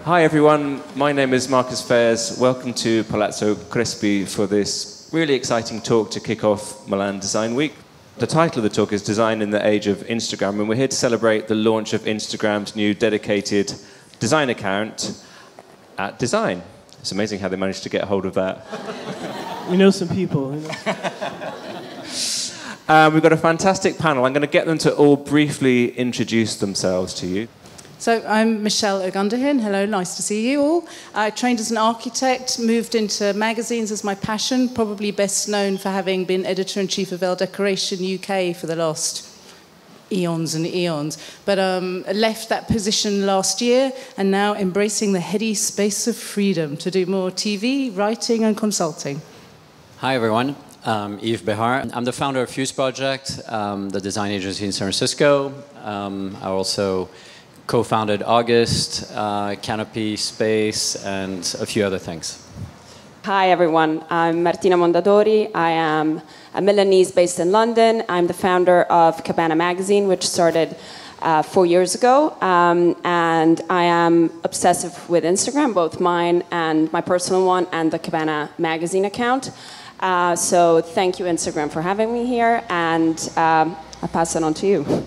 Hi everyone, my name is Marcus Fairs. Welcome to Palazzo Crespi for this really exciting talk to kick off Milan Design Week. The title of the talk is Design in the Age of Instagram, and we're here to celebrate the launch of Instagram's new dedicated design account at Dezeen. It's amazing how they managed to get hold of that. We know some people. We've got a fantastic panel. I'm going to get them to all briefly introduce themselves to you. So I'm Michelle Ogundahin. Hello, nice to see you all. I trained as an architect, moved into magazines as my passion, probably best known for having been editor-in-chief of Elle Decoration UK for the last eons and eons. But left that position last year and now embracing the heady space of freedom to do more TV, writing and consulting. Hi everyone, I'm Yves Behar. I'm the founder of Fuse Project, the design agency in San Francisco. I also co-founded August, Canopy Space, and a few other things. Hi everyone, I'm Martina Mondadori. I am a Milanese based in London. I'm the founder of Cabana magazine, which started 4 years ago. And I am obsessive with Instagram, both mine and my personal one, and the Cabana magazine account. So thank you, Instagram, for having me here, and I pass it on to you.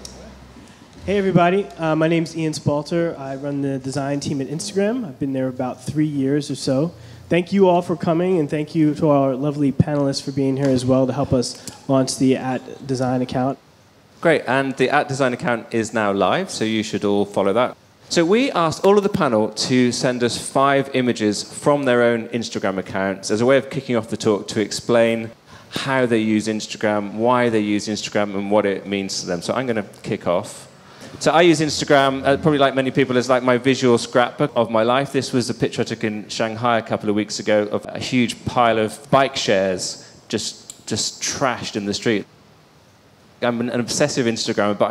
Hey everybody, my name's Ian Spalter. I run the design team at Instagram. I've been there about 3 years or so. Thank you all for coming, and thank you to our lovely panelists for being here as well to help us launch the @Design account. Great, and the @Design account is now live, so you should all follow that. So we asked all of the panel to send us 5 images from their own Instagram accounts as a way of kicking off the talk to explain how they use Instagram, why they use Instagram, and what it means to them. So I'm going to kick off. So I use Instagram, probably like many people, as like my visual scrapbook of my life. This was a picture I took in Shanghai a couple of weeks ago of a huge pile of bike shares just trashed in the street. I'm an obsessive Instagrammer, but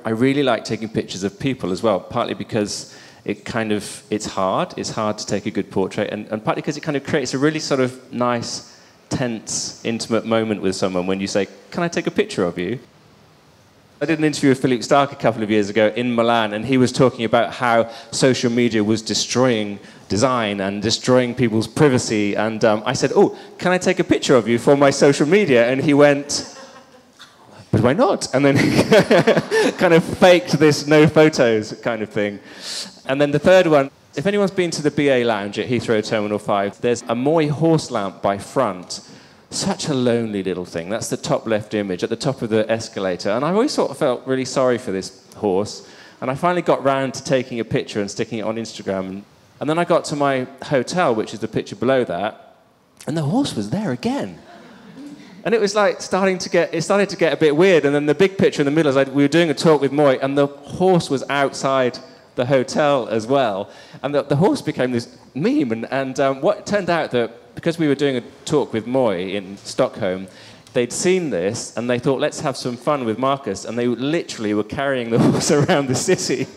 I really like taking pictures of people as well, partly because it's hard to take a good portrait, and partly because it kind of creates a really sort of nice, tense, intimate moment with someone when you say, "Can I take a picture of you?" I did an interview with Philippe Stark a couple of years ago in Milan, and he was talking about how social media was destroying design and destroying people's privacy. And I said, "Oh, can I take a picture of you for my social media?" And he went, "But why not?" And then he kind of faked this no photos kind of thing. And then the third one, if anyone's been to the BA Lounge at Heathrow Terminal 5, there's a Moy horse lamp by front. Such a lonely little thing. That's the top left image at the top of the escalator. And I always sort of felt really sorry for this horse. And I finally got round to taking a picture and sticking it on Instagram. And then I got to my hotel, which is the picture below that, and the horse was there again. And it was like started to get a bit weird. And then the big picture in the middle is like we were doing a talk with Moy, and the horse was outside the hotel as well. And the horse became this meme. And what turned out that because we were doing a talk with Moy in Stockholm, they'd seen this and they thought, let's have some fun with Marcus. And they literally were carrying the horse around the city.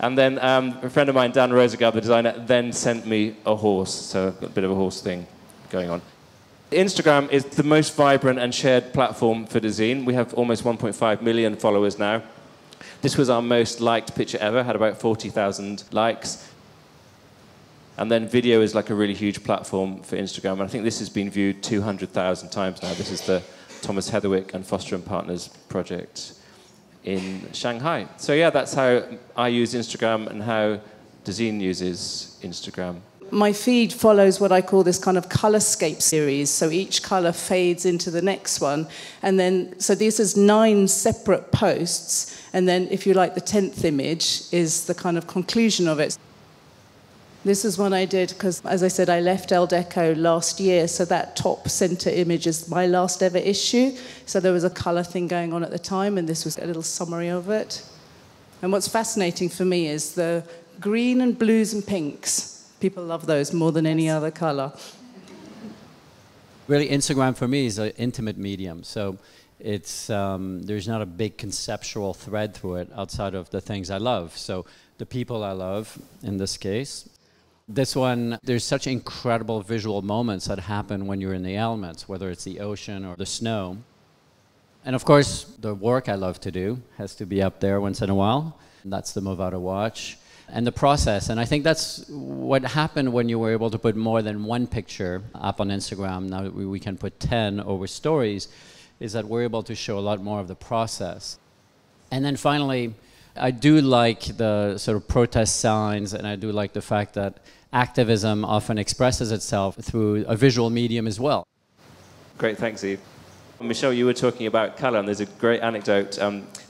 And then a friend of mine, Dan Rosegaard, the designer, then sent me a horse. So I've got a bit of a horse thing going on. Instagram is the most vibrant and shared platform for Dezeen. We have almost 1.5 million followers now. This was our most liked picture ever, had about 40,000 likes. And then video is like a really huge platform for Instagram. And I think this has been viewed 200,000 times now. This is the Thomas Heatherwick and Foster & Partners project in Shanghai. So yeah, that's how I use Instagram and how Dezeen uses Instagram. My feed follows what I call this kind of colorscape series. So each color fades into the next one. And then, so this is 9 separate posts. And then, if you like, the 10th image is the kind of conclusion of it. This is one I did because, as I said, I left Elle Deco last year, so that top center image is my last ever issue. So there was a color thing going on at the time, and this was a little summary of it. And what's fascinating for me is the green and blues and pinks. People love those more than any other color. Really, Instagram for me is an intimate medium. So it's there's not a big conceptual thread through it outside of the things I love. So the people I love, in this case. This one, there's such incredible visual moments that happen when you're in the elements, whether it's the ocean or the snow. And of course, the work I love to do has to be up there once in a while. And that's the Movado watch. and the process. And I think that's what happened when you were able to put more than one picture up on Instagram. Now we can put 10 over stories, is that we're able to show a lot more of the process. And then finally, I do like the sort of protest signs, and I do like the fact that activism often expresses itself through a visual medium as well. Great, thanks, Eve. Michelle, you were talking about colour, and there's a great anecdote.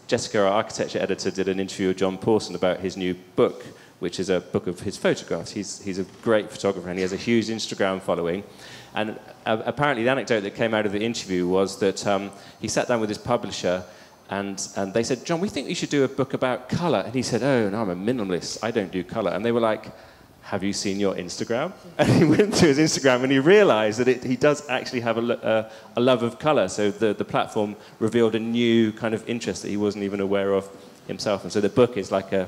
Jessica, our architecture editor, did an interview with John Pawson about his new book, which is a book of his photographs. He's a great photographer, and he has a huge Instagram following. And apparently the anecdote that came out of the interview was that he sat down with his publisher, and they said, John, we think you should do a book about colour. And he said, oh, no, I'm a minimalist. I don't do colour. And they were like, have you seen your Instagram? And he went to his Instagram and he realized that he does actually have a love of color. So the platform revealed a new kind of interest that he wasn't even aware of himself. And so the book is like a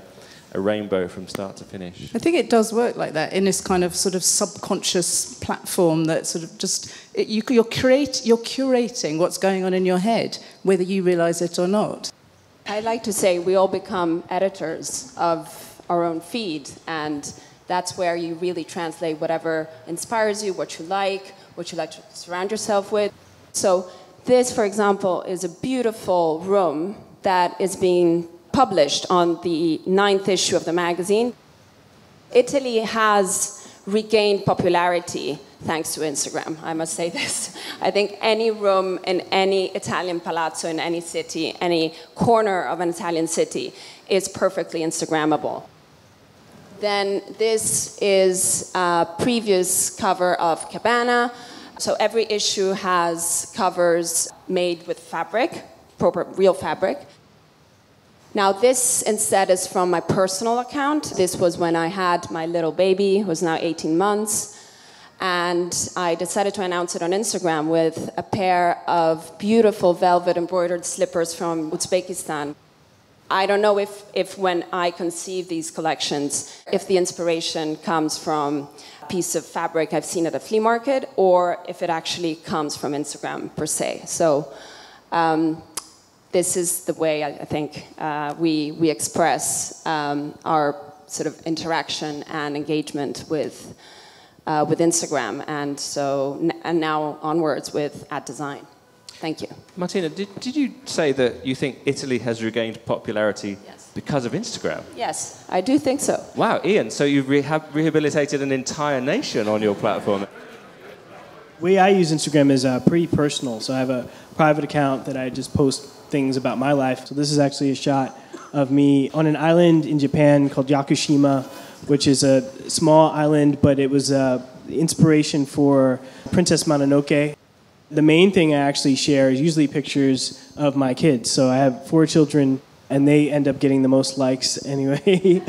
rainbow from start to finish. I think it does work like that in this kind of sort of subconscious platform that sort of just, you're curating what's going on in your head, whether you realize it or not. I like to say we all become editors of our own feed, and that's where you really translate whatever inspires you, what you like to surround yourself with. So this, for example, is a beautiful room that is being published on the 9th issue of the magazine. Italy has regained popularity thanks to Instagram, I must say this. I think any room in any Italian palazzo in any city, any corner of an Italian city is perfectly Instagrammable. Then this is a previous cover of Cabana. So every issue has covers made with fabric, proper real fabric. Now this instead is from my personal account. This was when I had my little baby, who was now 18 months. And I decided to announce it on Instagram with a pair of beautiful velvet embroidered slippers from Uzbekistan. I don't know if when I conceive these collections, if the inspiration comes from a piece of fabric I've seen at a flea market, or if it actually comes from Instagram per se. So this is the way I think we express our sort of interaction and engagement with Instagram, and now onwards with @Dezeen. Thank you. Martina, did you say that you think Italy has regained popularity because of Instagram? Yes, I do think so. Wow, Ian, so you've rehabilitated an entire nation on your platform. The way I use Instagram is pretty personal. So I have a private account that I just post things about my life. So this is actually a shot of me on an island in Japan called Yakushima, which is a small island, but it was inspiration for Princess Mononoke. The main thing I actually share is usually pictures of my kids. So I have 4 children, and they end up getting the most likes anyway.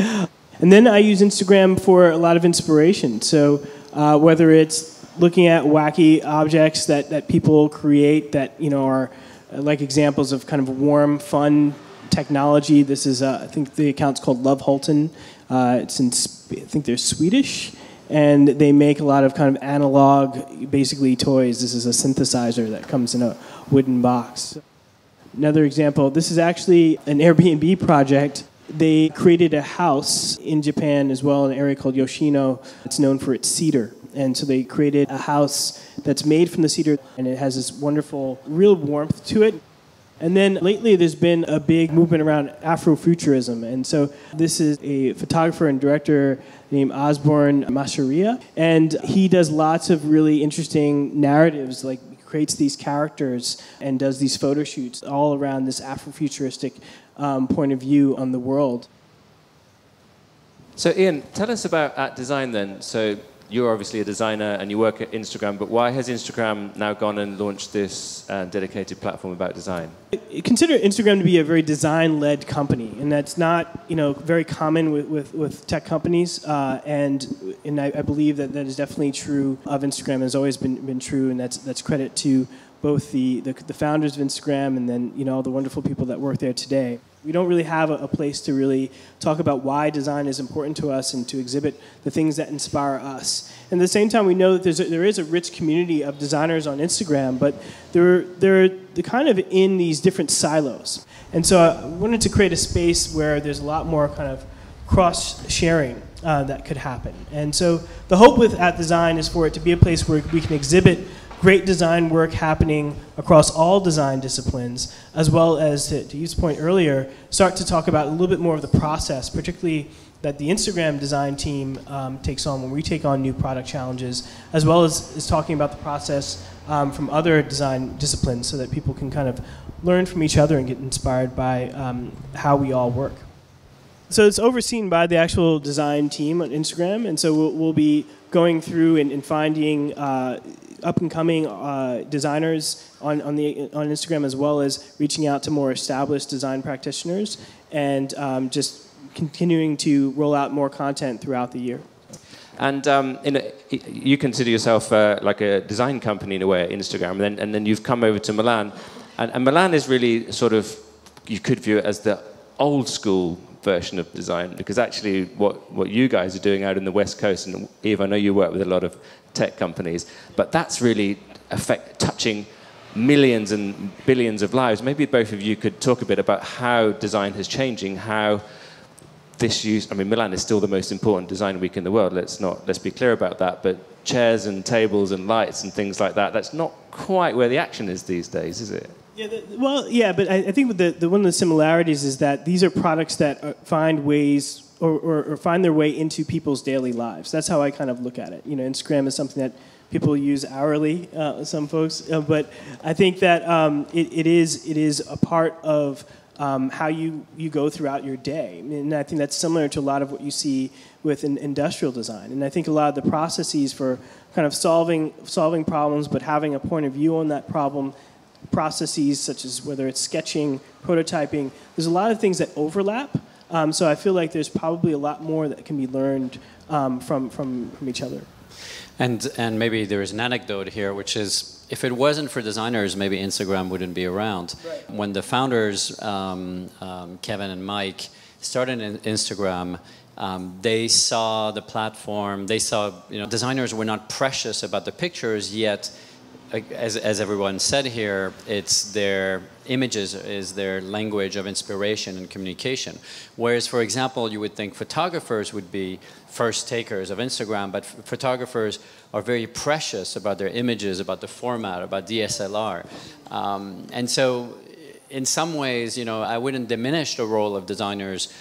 And then I use Instagram for a lot of inspiration. So whether it's looking at wacky objects that people create that are like examples of kind of warm, fun technology. This is, I think the account's called Love Holton. It's in, I think they're Swedish. And they make a lot of kind of analog, basically toys. This is a synthesizer that comes in a wooden box. Another example, this is actually an Airbnb project. They created a house in Japan as well, in an area called Yoshino. It's known for its cedar. And so they created a house that's made from the cedar, and it has this wonderful, real warmth to it. And then lately there's been a big movement around Afrofuturism. And so this is a photographer and director named Osborne Masharia. And he does lots of really interesting narratives, like creates these characters and does these photo shoots all around this Afrofuturistic point of view on the world. So Ian, tell us about @Dezeen then. So you're obviously a designer and you work at Instagram, but why has Instagram now gone and launched this dedicated platform about design? I consider Instagram to be a very design-led company, and that's not very common with tech companies. And I believe that is definitely true of Instagram. Has always been true, and that's credit to both the founders of Instagram and then all the wonderful people that work there today. We don't really have a place to really talk about why design is important to us and to exhibit the things that inspire us. And at the same time, we know that there is a rich community of designers on Instagram, but they're kind of in these different silos. And so I wanted to create a space where there's a lot more kind of cross-sharing that could happen. And so the hope with @Dezeen is for it to be a place where we can exhibit great design work happening across all design disciplines, as well as, to Yu's point earlier, start to talk about a little bit more of the process, particularly that the Instagram design team takes on when we take on new product challenges, as well as is talking about the process from other design disciplines so that people can kind of learn from each other and get inspired by how we all work. So it's overseen by the actual design team on Instagram, and so we'll be going through and finding up-and-coming designers on Instagram, as well as reaching out to more established design practitioners, and just continuing to roll out more content throughout the year. And you consider yourself like a design company in a way at Instagram, and then you've come over to Milan, and Milan is really sort of, you could view it as the old school version of design, because actually what you guys are doing out in the West Coast, and Eve, I know you work with a lot of tech companies, but that's really touching millions and billions of lives. Maybe both of you could talk a bit about how design is changing, how this use, I mean, Milan is still the most important design week in the world, let's be clear about that, but chairs and tables and lights and things like that, that's not quite where the action is these days, is it? Yeah, but I think one of the similarities is that these are products that find ways or find their way into people's daily lives. That's how I kind of look at it. You know, Instagram is something that people use hourly, some folks, but I think that it is a part of how you go throughout your day. And I think that's similar to a lot of what you see with industrial design. And I think a lot of the processes for kind of solving problems, but having a point of view on that problem, processes such as whether it's sketching, prototyping, there's a lot of things that overlap. So I feel like there's probably a lot more that can be learned from each other. And maybe there is an anecdote here, which is, if it wasn't for designers, maybe Instagram wouldn't be around. Right. When the founders, Kevin and Mike, started Instagram, they saw the platform, they saw, designers were not precious about the pictures, yet as everyone said here, it's their images is their language of inspiration and communication. Whereas, for example, you would think photographers would be first takers of Instagram, but photographers are very precious about their images, about the format, about DSLR. And so, in some ways, I wouldn't diminish the role of designers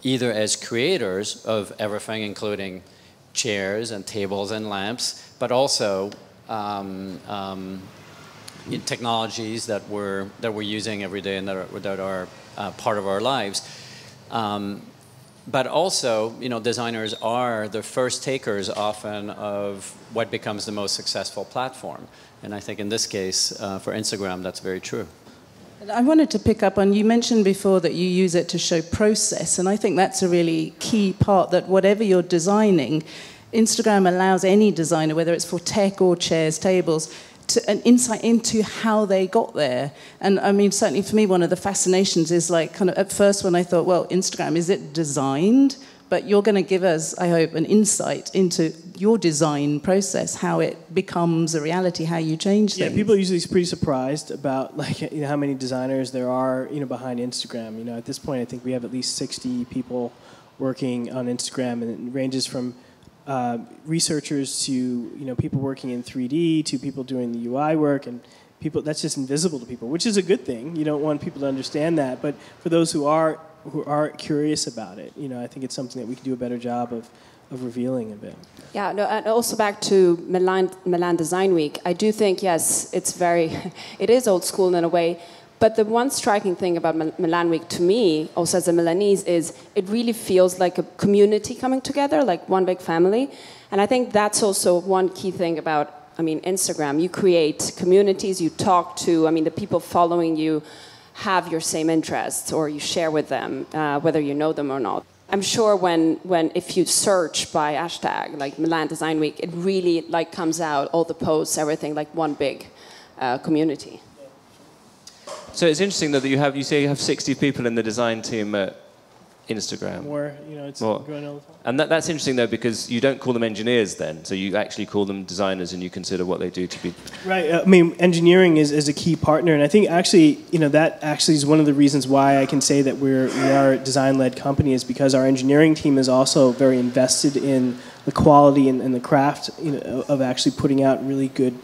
either as creators of everything, including chairs and tables and lamps, but also technologies that we're using every day and that are part of our lives. But also, designers are the first takers often of what becomes the most successful platform. And I think in this case, for Instagram, that's very true. I wanted to pick up on, you mentioned before that you use it to show process, and I think that's a really key part, that whatever you're designing, Instagram allows any designer, whether it's for tech or chairs, tables, an insight into how they got there. And I mean, certainly for me, one of the fascinations is like, kind of at first when I thought, well, Instagram, is it designed? But you're going to give us, I hope, an insight into your design process, how it becomes a reality, how you change things. Yeah, people are usually pretty surprised about how many designers there are behind Instagram. At this point, I think we have at least 60 people working on Instagram, and it ranges from researchers to people working in 3D to people doing the UI work, and people that's just invisible to people, which is a good thing. You don't want people to understand that, but for those who are curious about it, I think it's something that we can do a better job of revealing a bit. Yeah, no, and also back to Milan Design Week, I do think, yes, it is old school in a way. But the one striking thing about Milan Week to me, also as a Milanese, is it really feels like a community coming together, like one big family. And I think that's also one key thing about, Instagram. You create communities, you talk to, the people following you have your same interests, or you share with them, whether you know them or not. I'm sure if you search by hashtag, like Milan Design Week, it really comes out, all the posts, everything, like one big community. So it's interesting though that you say you have 60 people in the design team at Instagram. More, you know, it's More. going all the time. And that's interesting, though, because you don't call them engineers then. So you actually call them designers and you consider what they do to be... Right. I mean, engineering is a key partner. And I think actually, you know, that actually is one of the reasons why I can say that we are a design-led company, is because our engineering team is also very invested in the quality and the craft, you know, of actually putting out really good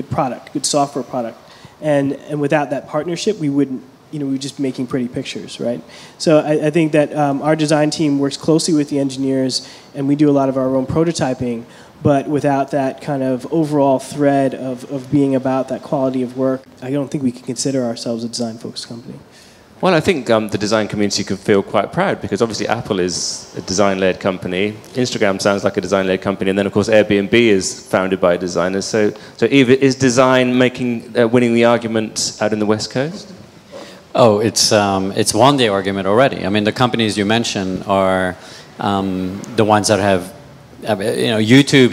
product, good software product. And without that partnership, we wouldn't, you know, we would just be making pretty pictures, right? So I think that our design team works closely with the engineers, and we do a lot of our own prototyping, but without that kind of overall thread of being about that quality of work, I don't think we can consider ourselves a design-focused company. Well, I think the design community can feel quite proud, because obviously Apple is a design-led company. Instagram sounds like a design-led company, and then of course Airbnb is founded by designers. So Eva, is design winning the argument out in the West Coast? Oh, it's won the argument already. I mean, the companies you mentioned are the ones that have, you know, YouTube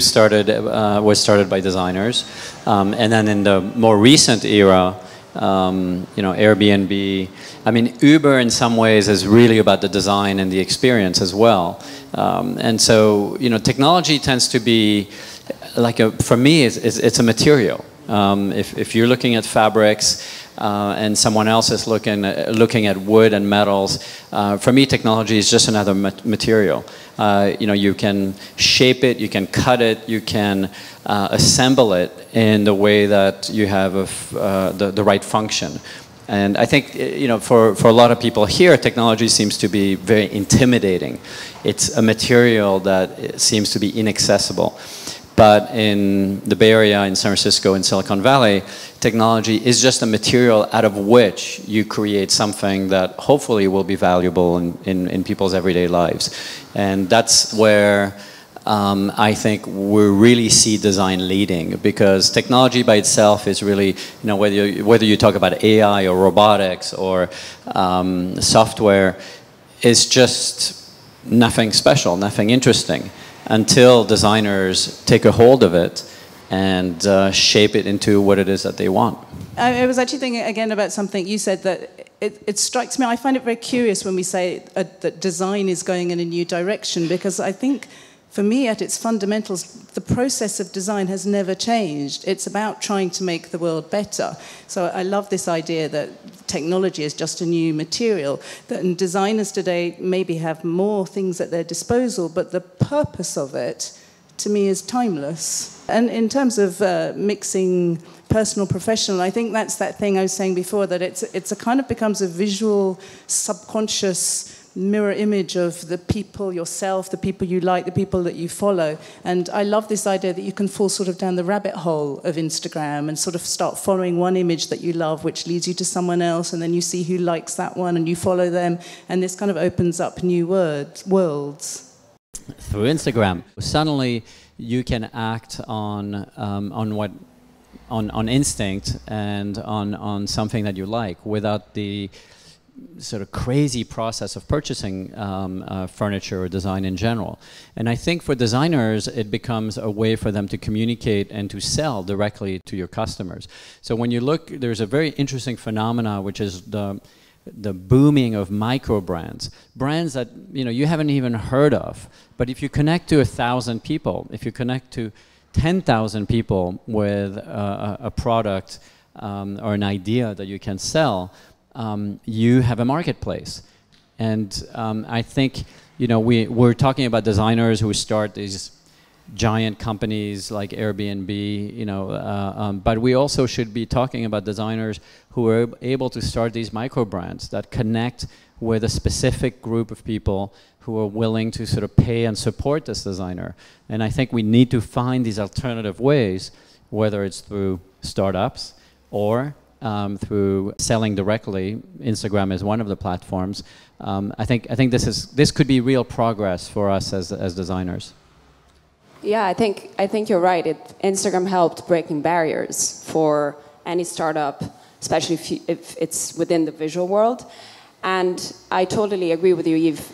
was started by designers, and then in the more recent era, you know, Airbnb. I mean, Uber in some ways is really about the design and the experience as well. And so, you know, technology tends to be like for me, it's a material. If you're looking at fabrics, and someone else is looking at wood and metals. For me, technology is just another material. You know, you can shape it, you can cut it, you can assemble it in the way that you have the right function. And I think, you know, for a lot of people here, technology seems to be very intimidating. It's a material that seems to be inaccessible. But in the Bay Area, in San Francisco, in Silicon Valley, technology is just a material out of which you create something that hopefully will be valuable in people's everyday lives. And that's where I think we really see design leading, because technology by itself is really, you know, whether you talk about AI or robotics or software, is just nothing special, nothing interesting, until designers take a hold of it and shape it into what it is that they want. I was actually thinking again about something you said, that it strikes me, I find it very curious when we say that design is going in a new direction, because I think for me, at its fundamentals, the process of design has never changed. It's about trying to make the world better. So I love this idea that technology is just a new material, that designers today maybe have more things at their disposal, but the purpose of it, to me, is timeless. And in terms of mixing personal, professional, I think that's that thing I was saying before, that it's a kind of becomes a visual, subconscious mirror image of the people yourself, the people you like, the people that you follow. And I love this idea that you can fall sort of down the rabbit hole of Instagram and sort of start following one image that you love, which leads you to someone else, and then you see who likes that one and you follow them, and this kind of opens up new worlds. Through Instagram, suddenly you can act on instinct and on something that you like, without the sort of crazy process of purchasing furniture or design in general. And I think for designers, it becomes a way for them to communicate and to sell directly to your customers. So when you look, there's a very interesting phenomena, which is the booming of micro brands, brands that you haven't even heard of. But if you connect to 1,000 people, if you connect to 10,000 people with a product or an idea that you can sell, you have a marketplace. And I think we're talking about designers who start these giant companies like Airbnb, but we also should be talking about designers who are able to start these micro brands that connect with a specific group of people who are willing to sort of pay and support this designer. And I think we need to find these alternative ways, whether it's through startups or through selling directly. Instagram is one of the platforms. I think this could be real progress for us as designers. Yeah, I think you're right. Instagram helped breaking barriers for any startup, especially if it's within the visual world. And I totally agree with you, Yves.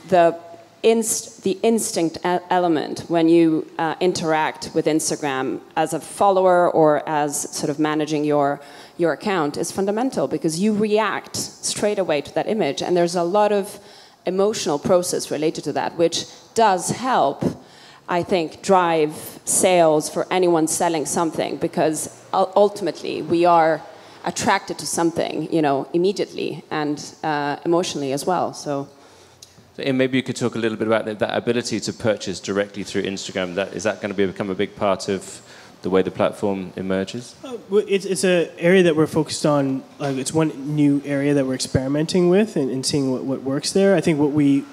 The instinct element when you interact with Instagram as a follower or as sort of managing your account is fundamental, because you react straight away to that image. And there's a lot of emotional process related to that, which does help, I think, drive sales for anyone selling something, because ultimately we are attracted to something, you know, immediately and emotionally as well. So. And maybe you could talk a little bit about that ability to purchase directly through Instagram. Is that going to become a big part of the way the platform emerges? It's an area that we're focused on. It's one new area that we're experimenting with and seeing what works there. I think what we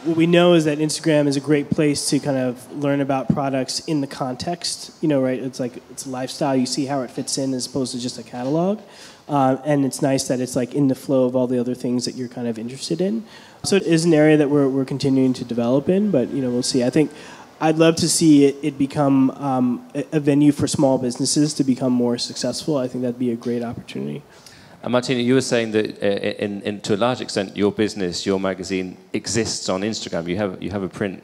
know is that Instagram is a great place to kind of learn about products in the context. You know, right? It's like it's a lifestyle. You see how it fits in as opposed to just a catalog. And it's nice that it's like in the flow of all the other things that you're kind of interested in. So it is an area that we're continuing to develop in, but you know, we'll see. I think I'd love to see it become a venue for small businesses to become more successful. I think that'd be a great opportunity. And Martina, you were saying that to a large extent, your business, your magazine, exists on Instagram. You have a print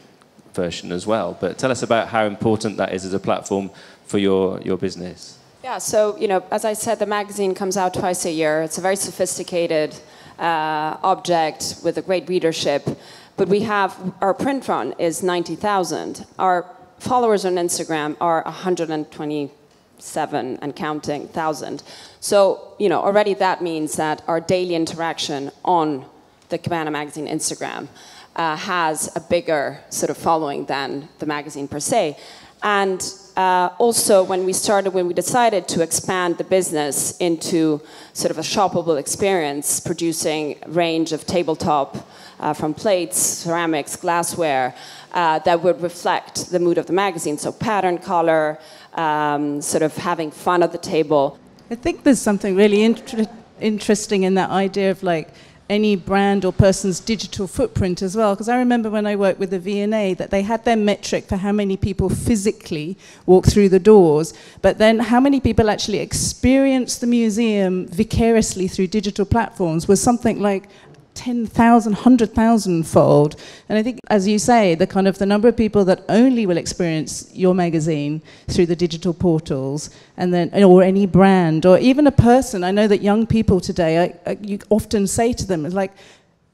version as well. But tell us about how important that is as a platform for your business. Yeah, so, you know, as I said, the magazine comes out twice a year. It's a very sophisticated object with a great readership. But we have, our print run is 90,000. Our followers on Instagram are 127 and counting thousand. So, you know, already that means that our daily interaction on the Cabana Magazine Instagram has a bigger sort of following than the magazine per se. And also, when we decided to expand the business into sort of a shoppable experience, producing a range of tabletop from plates, ceramics, glassware, that would reflect the mood of the magazine. So pattern, color, sort of having fun at the table. I think there's something really interesting in that idea of like any brand or person's digital footprint as well. Because I remember when I worked with the V&A that they had their metric for how many people physically walk through the doors, but then how many people actually experience the museum vicariously through digital platforms was something like 10,000, 100,000-fold. And I think, as you say, the number of people that only will experience your magazine through the digital portals, and then, or any brand, or even a person. I know that young people today, you often say to them, like,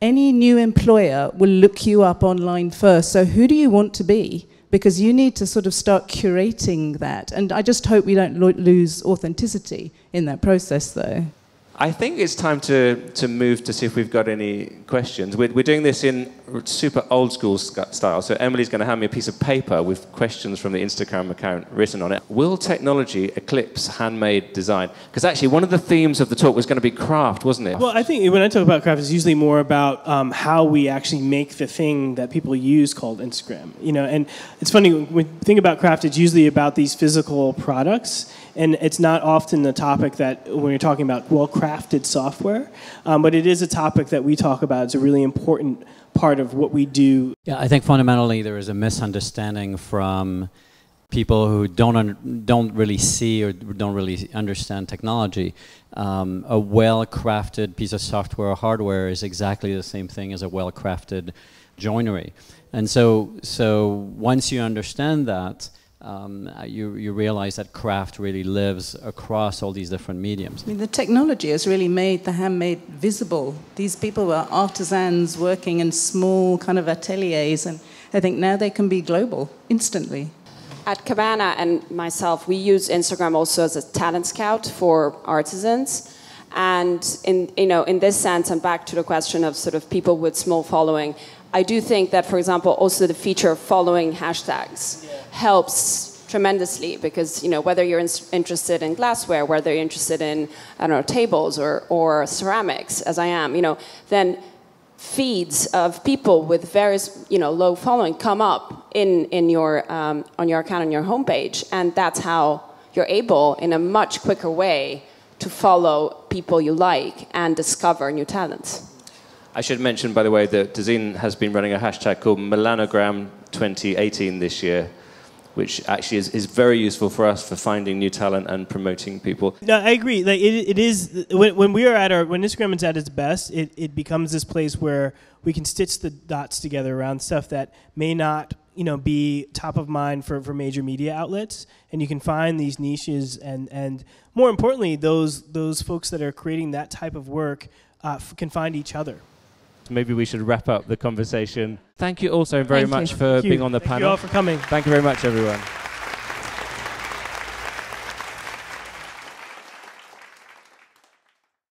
any new employer will look you up online first. So who do you want to be? Because you need to sort of start curating that. And I just hope we don't lose authenticity in that process, though. I think it's time to move to see if we've got any questions. We're doing this in super old school style. So Emily's going to hand me a piece of paper with questions from the Instagram account written on it. Will technology eclipse handmade design? Because actually one of the themes of the talk was going to be craft, wasn't it? Well, I think when I talk about craft, it's usually more about how we actually make the thing that people use called Instagram. You know, and it's funny, when you think about craft, it's usually about these physical products. And it's not often the topic that, when you're talking about well-crafted software, but it is a topic that we talk about. It's a really important part of what we do. Yeah, I think fundamentally there is a misunderstanding from people who don't really see or don't really understand technology. A well-crafted piece of software or hardware is exactly the same thing as a well-crafted joinery. And so once you understand that, you realize that craft really lives across all these different mediums. I mean, the technology has really made the handmade visible. These people were artisans working in small kind of ateliers, and I think now they can be global instantly. At Cabana and myself, we use Instagram also as a talent scout for artisans. And in this sense, and back to the question of sort of people with small following, I do think that, for example, also the feature of following hashtags helps tremendously, because, you know, whether you're interested in glassware, whether you're interested in, I don't know, tables or ceramics, as I am, you know, then feeds of people with various, you know, low following come up in your on your account on your homepage, and that's how you're able, in a much quicker way, to follow people you like and discover new talents. I should mention, by the way, that Dezeen has been running a hashtag called Milanogram 2018 this year, which actually is very useful for us for finding new talent and promoting people. No, I agree. Like it is when we are when Instagram is at its best, it becomes this place where we can stitch the dots together around stuff that may not, you know, be top of mind for major media outlets, and you can find these niches, and more importantly, those folks that are creating that type of work can find each other. Maybe we should wrap up the conversation. Thank you also very Thank you. much for being on the Thank panel. you all for coming. Thank you very much, everyone.